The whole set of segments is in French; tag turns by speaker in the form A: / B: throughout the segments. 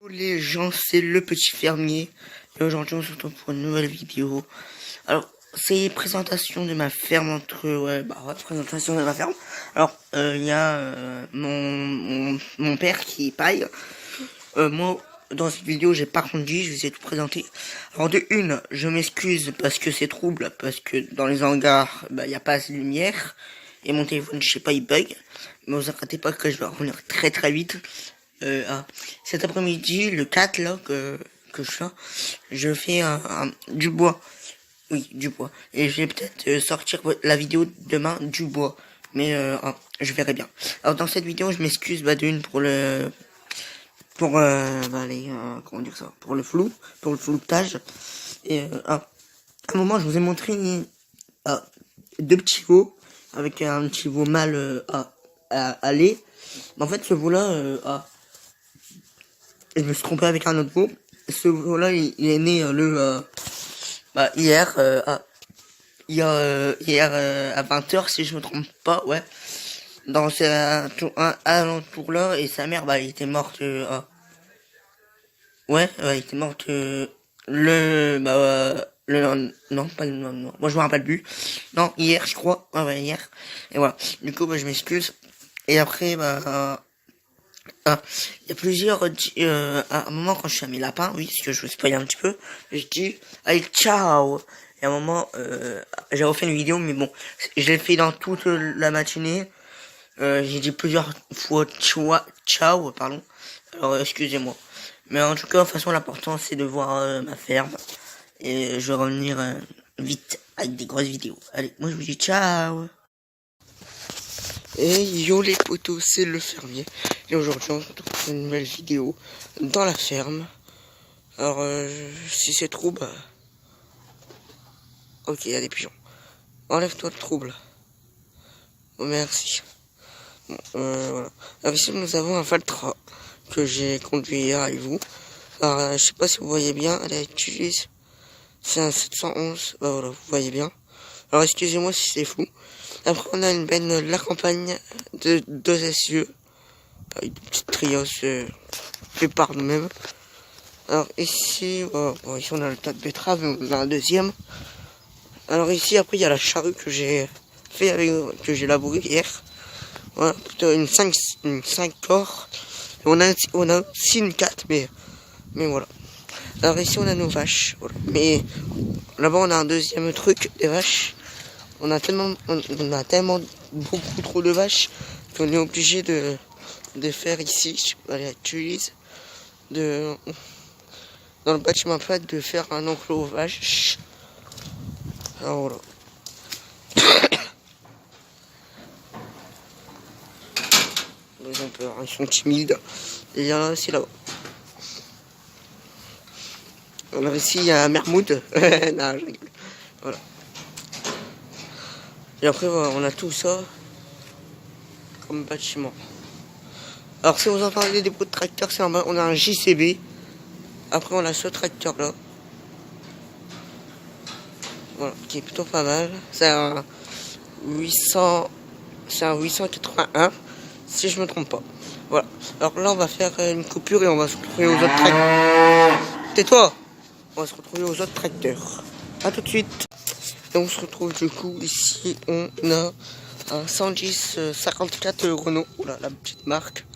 A: Les gens, c'est le petit fermier et aujourd'hui on se retrouve pour une nouvelle vidéo. Alors c'est présentation de ma ferme présentation de ma ferme. Alors il y a mon père qui paille. Moi dans cette vidéo j'ai pas conduit, je vais tout présenter. Alors de une, je m'excuse parce que c'est trouble, parce que dans les hangars il y a pas assez de lumière et mon téléphone je sais pas il bug. Mais vous inquiétez pas que je vais revenir très très vite. Cet après-midi, le 4 là que je fais du bois. Oui, du bois. Et je vais peut-être sortir la vidéo demain du bois. Mais je verrai bien. Alors dans cette vidéo, je m'excuse d'une pour le comment dire ça, pour le floutage. Et à un moment, je vous ai montré deux petits veaux avec un petit veau mâle à lait. Mais en fait, ce veau là je me suis trompé avec un autre veau. Ce veau-là, il est né hier, à 20h, si je me trompe pas, ouais. Dans ces alentours-là, et sa mère, il était morte, il était morte, non, pas le, non, moi je me rappelle plus. Non, hier, je crois, ouais, hier. Et voilà. Du coup, je m'excuse. Et après, il y a plusieurs, à un moment quand je suis à mes lapins, oui, parce que je vous spoil un petit peu, je dis, allez, ciao! Et à un moment, j'ai refait une vidéo, mais bon, je l'ai fait dans toute la matinée, j'ai dit plusieurs fois ciao, pardon, alors excusez-moi. Mais en tout cas, de toute façon, l'important c'est de voir ma ferme, et je vais revenir vite, avec des grosses vidéos. Allez, moi je vous dis ciao! Et yo les potos, c'est le fermier. Et aujourd'hui on se retrouve pour une nouvelle vidéo dans la ferme. Alors si c'est trouble, ok, il y a des pigeons. Enlève-toi le trouble. Merci. Bon, voilà. Alors ici nous avons un Valtra que j'ai conduit hier avec vous. Alors je sais pas si vous voyez bien, elle utilise. C'est un 711, voilà, vous voyez bien. Alors excusez-moi si c'est flou. Après on a une benne La Campagne de 2 essieux. Avec une petite trios fait par nous-mêmes. Alors ici, ici on a le tas de betteraves, on a un deuxième. Alors ici après il y a la charrue que j'ai fait que j'ai labouré hier. Voilà, plutôt une 5 corps. Et on a aussi une 4, mais voilà. Alors ici on a nos vaches, voilà. Mais là-bas on a un deuxième truc, des vaches. On a tellement beaucoup trop de vaches qu'on est obligé de faire ici, je utilise dans le bâtiment plat de faire un enclos aux vaches. Alors voilà. Ils ont peur, ils sont timides. Et il y en a aussi là-bas. Alors ici il y a Mermoud. Non, je rigole. Voilà. Et après voilà, on a tout ça comme bâtiment. Alors si vous entendez des bruits de tracteur, c'est en bas, on a un JCB. Après on a ce tracteur là. Voilà, qui est plutôt pas mal. C'est un 881, si je me trompe pas. Voilà. Alors là on va faire une coupure et on va se retrouver aux autres tracteurs. Tais-toi! On va se retrouver aux autres tracteurs. A tout de suite. Et on se retrouve du coup ici, on a un 110 54 Renault. Oula, la petite marque.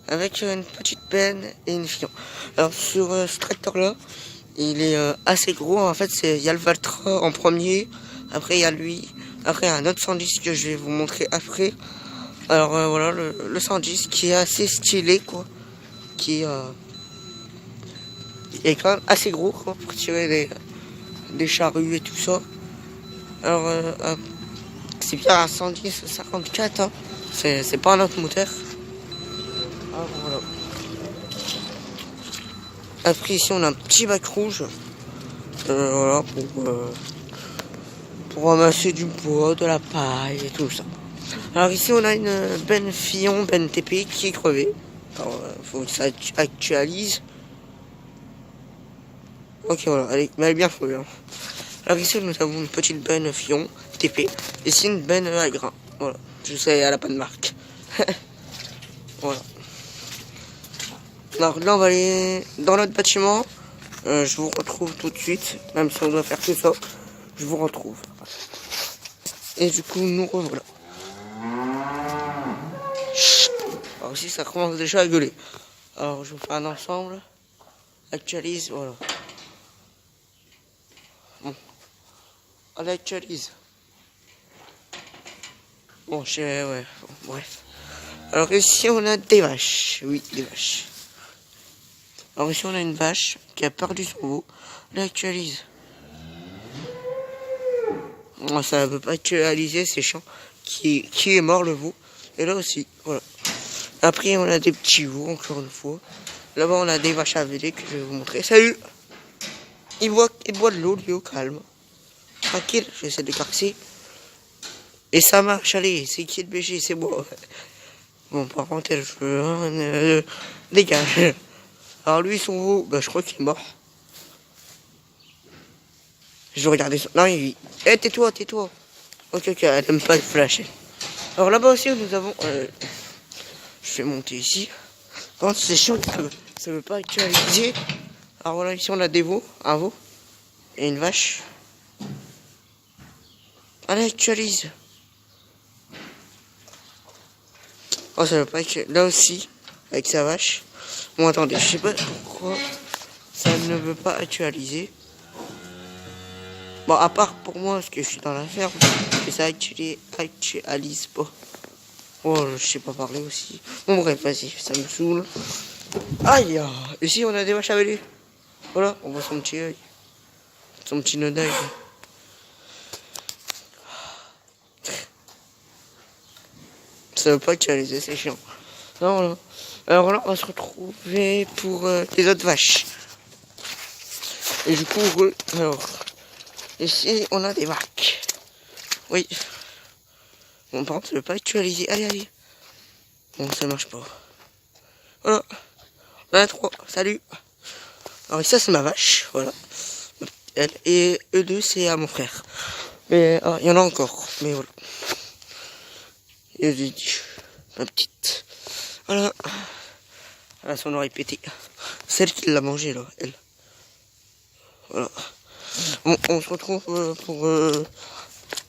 A: Avec une petite benne et une fion. Alors sur ce tracteur là, il est assez gros. En fait, il y a le Valtra en premier. Après il y a lui. Après il y a un autre 110 que je vais vous montrer après. Alors voilà le 110 qui est assez stylé quoi. Qui est quand même assez gros quoi, pour tirer des charrues et tout ça. Alors c'est bien un 110 54 hein. C'est pas un autre moteur. Alors voilà. Après ici on a un petit bac rouge. Voilà pour ramasser du bois, de la paille et tout ça. Alors ici on a une benne Fillon, benne TP qui est crevée. Alors faut que ça actualise. Ok voilà, mais elle est bien crevée. Hein. Alors ici nous avons une petite benne Fillon TP. Ici une benne à grain. Voilà, je sais, elle a pas de marque. Voilà. Alors là, on va aller dans notre bâtiment. Je vous retrouve tout de suite, même si on doit faire tout ça. Je vous retrouve. Et du coup, nous revoilà. Alors ici, ça commence déjà à gueuler. Alors, je vous fais un ensemble. Actualise, voilà. Bon. On actualise. Bon, ouais, bon, bref. Alors ici, on a des vaches. Oui, des vaches. Alors ici, on a une vache qui a perdu son veau. On actualise. Oh, ça ne veut pas actualiser, c'est chiant. Qui est mort, le veau. Et là aussi, voilà. Après, on a des petits veaux, encore une fois. Là-bas, on a des vaches à véler que je vais vous montrer. Salut! Il boit de l'eau, lui, au calme. Tranquille, j'essaie de carcer. Et ça marche, allez, c'est qui le BG, c'est moi. Bon, par contre, je veux dégage. Alors lui, son veau, bah, je crois qu'il est mort. Je vais regarder ça. Non, il vit. Eh, tais-toi, tais-toi. Ok, elle aime pas le flash. Alors là-bas aussi, nous avons... je vais monter ici. Par contre, c'est chiant, ça veut pas actualiser. Alors voilà, ici on a des veaux, un veau et une vache. Allez, actualise. Oh, ça veut pas actualiser. Là aussi, avec sa vache. Bon, attendez, je sais pas pourquoi ça ne veut pas actualiser. Bon, à part pour moi, parce que je suis dans la ferme, et ça actualise pas. Oh, je sais pas parler aussi. Bon, bref, vas-y, ça me saoule. Aïe, ici on a des vaches à véler. Voilà, on voit son petit œil. Son petit nœud d'œil. Ça veut pas actualiser, c'est chiant. Non, voilà. Alors là, on va se retrouver pour les autres vaches. Et du coup, alors, ici, on a des vaches. Oui. Bon, par contre, ça veut pas actualiser. Allez, allez. Bon, ça marche pas. Voilà. On en a 3. Salut. Alors, ça, c'est ma vache. Voilà. Elle. Et eux deux, c'est à mon frère. Mais, il y en a encore. Mais voilà. Et j'ai dit, ma petite. Voilà. Elle a son oreille pétée. Celle qui l'a mangée, là, elle. Voilà. Bon, on se retrouve pour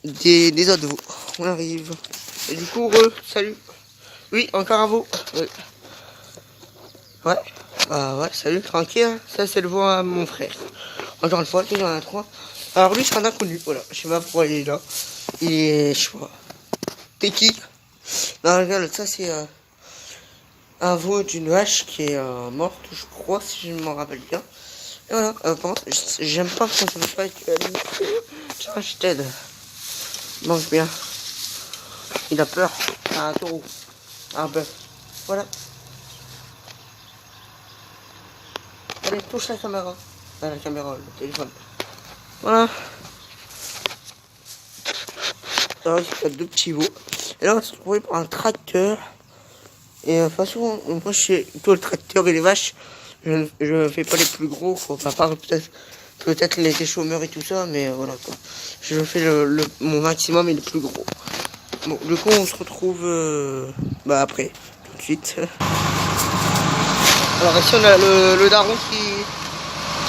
A: des autres veaux. On arrive. Et du coup, salut. Oui, encore un veau. Ouais. Ouais, salut, tranquille. Ça, c'est le veau à mon frère. Encore une fois, il y en a 3. Alors lui, c'est un inconnu. Voilà. Je sais pas pourquoi il est là. Il est, je sais pas. T'es qui? Non, regarde, ça, c'est un veau d'une vache qui est morte, je crois, si je m'en rappelle bien. Et voilà. Par contre, j'aime pas quand ça veut pas actualiser. Tiens, je t'aide. Mange bien. Il a peur. Un taureau. Un bœuf. Voilà. Allez, touche la caméra. Ah, la caméra, le téléphone. Voilà. Alors, il y a 2 petits veaux. Et là, on va se retrouver pour un tracteur. Et de toute façon, moi, je sais que le tracteur et les vaches, je fais pas les plus gros. Faut pas part peut-être les chômeurs et tout ça, mais voilà quoi. Je fais mon maximum et le plus gros. Bon, du coup, on se retrouve après, tout de suite. Alors ici, on a le daron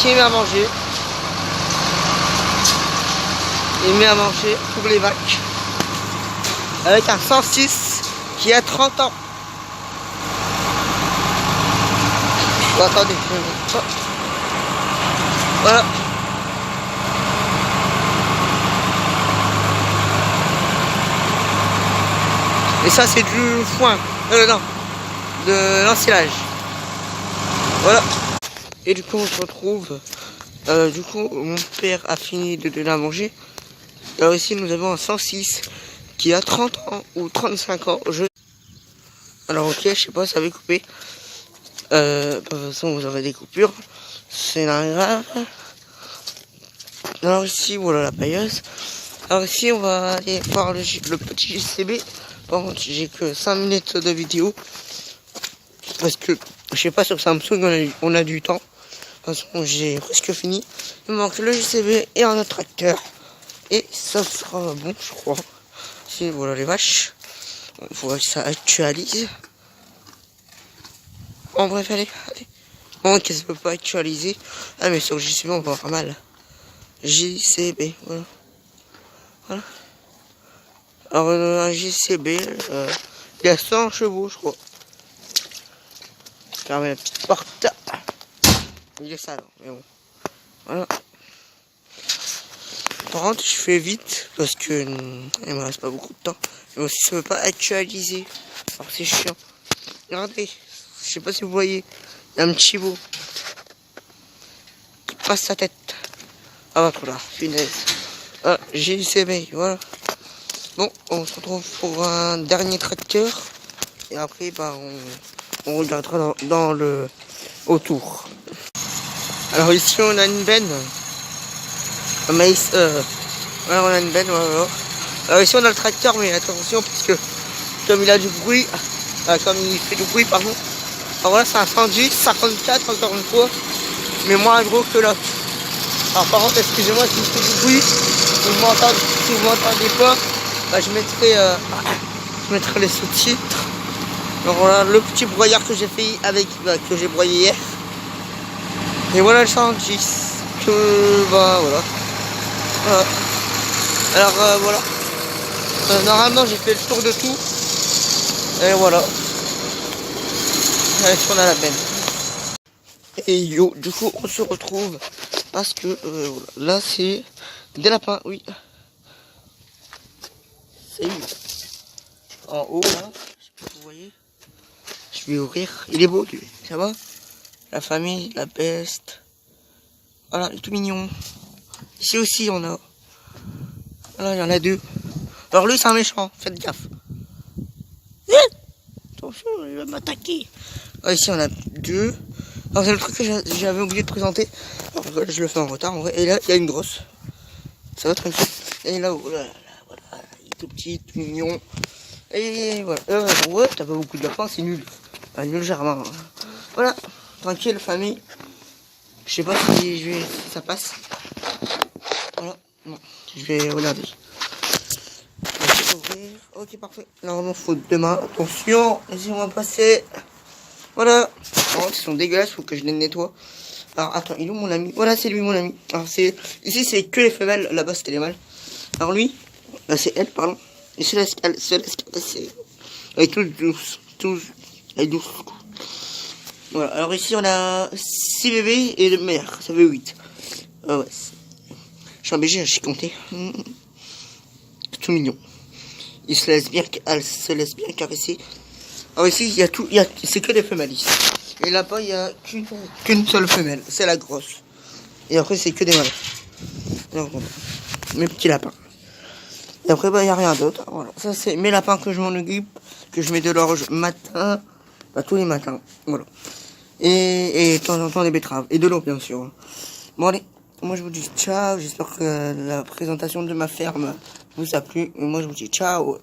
A: qui met à manger. Il met à manger pour les vaches. Avec un 106 qui a 30 ans. Oh, attendez. Oh. Voilà. Et ça, c'est du foin. Non. De l'ensilage. Voilà. Et du coup, on se retrouve. Du coup, mon père a fini de donner à manger. Alors ici, nous avons un 106 qui a 30 ans ou 35 ans. Alors ok, je sais pas, ça avait coupé. De toute façon, vous aurez des coupures. C'est pas grave. Alors ici, voilà la pailleuse. Alors ici, on va aller voir le petit JCB. Par contre, j'ai que 5 minutes de vidéo. Parce que, je sais pas, sur Samsung, on a du temps. De toute façon, j'ai presque fini. Il me manque le JCB et un autre tracteur. Et ça sera bon, je crois. Ici, voilà les vaches. Il faudrait que ça actualise. Bon bref, allez. Bon, qu'est-ce que ça peut pas actualiser? Ah mais sur JCB on va avoir mal. JCB, voilà. Alors un JCB, il y a 100 chevaux je crois. Fermez la petite porte. Il est sale, mais bon. Voilà. Par contre, je fais vite parce que il me reste pas beaucoup de temps. Mais aussi, ça veut pas actualiser. Alors, c'est chiant. Regardez, je sais pas si vous voyez, il y a un petit veau qui passe sa tête. Ah, bah, trop là, punaise. Ah, JCB, voilà. Bon, on se retrouve pour un dernier tracteur. Et après, bah, on regardera dans le autour. Alors, ici, on a une benne. Un maïs, voilà, on a une benne, voilà. Alors ici on a le tracteur, mais attention parce que comme il a du bruit, comme il fait du bruit pardon. Alors voilà, c'est un 110, 54 encore une fois, mais moins gros que l'autre. Alors par contre, excusez-moi si je fais du bruit, si vous m'entendez pas, bah, je mettrai les sous-titres. Alors voilà le petit broyard que j'ai fait avec, que j'ai broyé hier. Et voilà le 110 que voilà. Alors voilà. Normalement j'ai fait le tour de tout. Et voilà. Allez, on a la benne. Et yo, du coup on se retrouve parce que voilà. Là c'est des lapins, oui. C'est en haut là. Je sais pas si vous voyez. Je vais ouvrir. Il est beau lui. Ça va? La famille, la peste. Voilà, il est tout mignon. Ici aussi on a. Voilà, il y en a deux. Alors lui c'est un méchant, faites gaffe. Attention, il va m'attaquer. Ah, ici on a deux. Alors c'est le truc que j'avais oublié de présenter. Alors, je le fais en retard en vrai. Et là il y a une grosse. Ça va tranquille. Et là, voilà, il est tout petit, tout mignon. Et voilà. Ouais, t'as pas beaucoup de lapins, c'est nul. Nul Germain. Voilà, tranquille famille. Je sais pas si ça passe. Voilà, non, je vais regarder. Ok, parfait. Normalement, faut demain. Attention, vas-y, on va passer. Voilà. Oh, ils sont dégueulasses, faut que je les nettoie. Alors, attends, il est où mon ami? Voilà, c'est lui, mon ami. Alors, ici, c'est que les femelles. Là-bas, c'était les mâles. Alors, lui, là, c'est elle, pardon. Et c'est c'est. Elle est tous. Elle est douce. Voilà. Alors, ici, on a 6 bébés et de mère. Ça fait 8. Ah ouais. Je suis un BG, je suis compté. C'est tout mignon. Elle se laisse bien caresser. Alors ici, il y a tout, c'est que des femelles ici. Et là-bas, il n'y a qu'une seule femelle, c'est la grosse. Et après, c'est que des mâles. Alors, voilà. Mes petits lapins. Et après, bah, il n'y a rien d'autre. Voilà. Ça, c'est mes lapins que je m'en occupe, que je mets de l'orge matin, tous les matins. Voilà. Et de temps en temps, des betteraves. Et de l'eau, bien sûr. Bon, allez. Moi, je vous dis ciao. J'espère que la présentation de ma ferme vous a plu. Et moi, je vous dis ciao.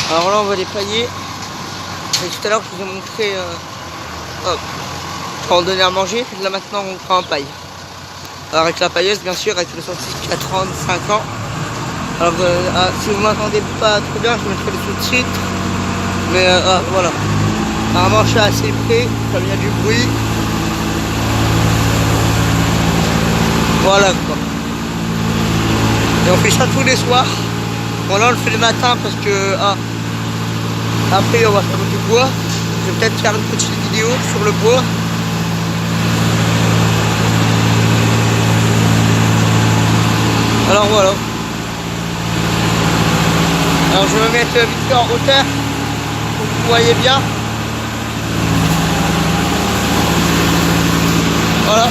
A: Alors là, on va les pailler. Et tout à l'heure, je vous ai montré quand on donnait à manger. Là, maintenant, on prend en paille. Alors, avec la pailleuse, bien sûr, avec le sorti qui a 35 ans. Alors, si vous m'entendez pas trop bien, je mettrai les sous-titres. Mais voilà. Apparemment, je suis assez près, comme il y a du bruit. Voilà quoi. Et on fait ça tous les soirs. Bon, là, on le fait le matin parce que. Après, on va faire du bois. Je vais peut-être faire une petite vidéo sur le bois. Alors voilà. Alors je vais me mettre vite fait en hauteur pour que vous voyez bien. Voilà.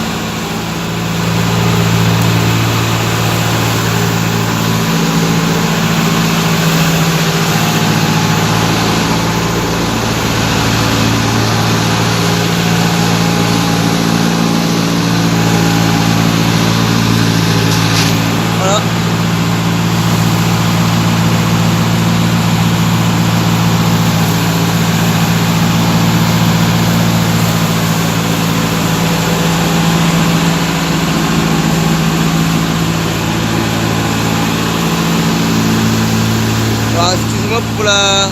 A: pour la...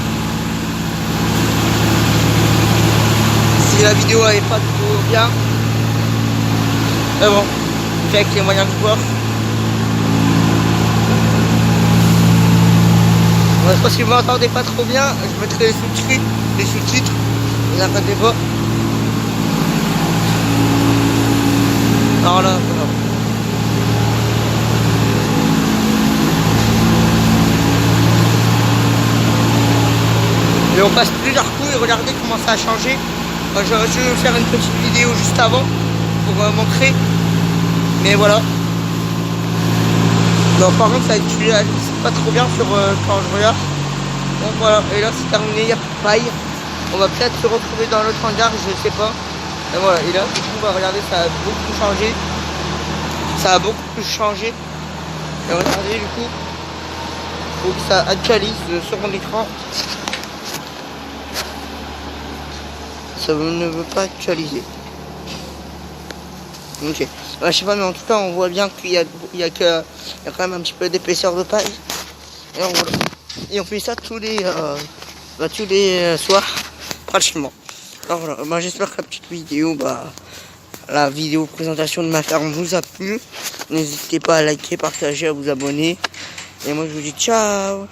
A: Si la vidéo est pas trop bien. Mais bon, j'ai avec les moyens du bord. Je pense que si vous m'entendez pas trop bien, je mettrai les sous-titres, vous inquiétez pas. Alors là, voilà. Et on passe plusieurs coups et regardez comment ça a changé. J'aurais dû faire une petite vidéo juste avant pour montrer. Mais voilà. Non, par contre ça utilise pas trop bien sur quand je regarde. Donc voilà, et là c'est terminé, il n'y a plus de paille. On va peut-être se retrouver dans l'autre hangar, je sais pas. Et voilà, et là du coup on va regarder, ça a beaucoup changé. Ça a beaucoup plus changé. Et regardez du coup, il faut que ça actualise sur mon écran. Ça ne veut pas actualiser. Ok. Je sais pas, mais en tout cas on voit bien qu'il y a quand même un petit peu d'épaisseur de paille. Et on fait ça tous les soirs pratiquement. Alors voilà, j'espère que la petite vidéo, la vidéo présentation de ma ferme vous a plu. N'hésitez pas à liker, partager, à vous abonner. Et moi je vous dis ciao.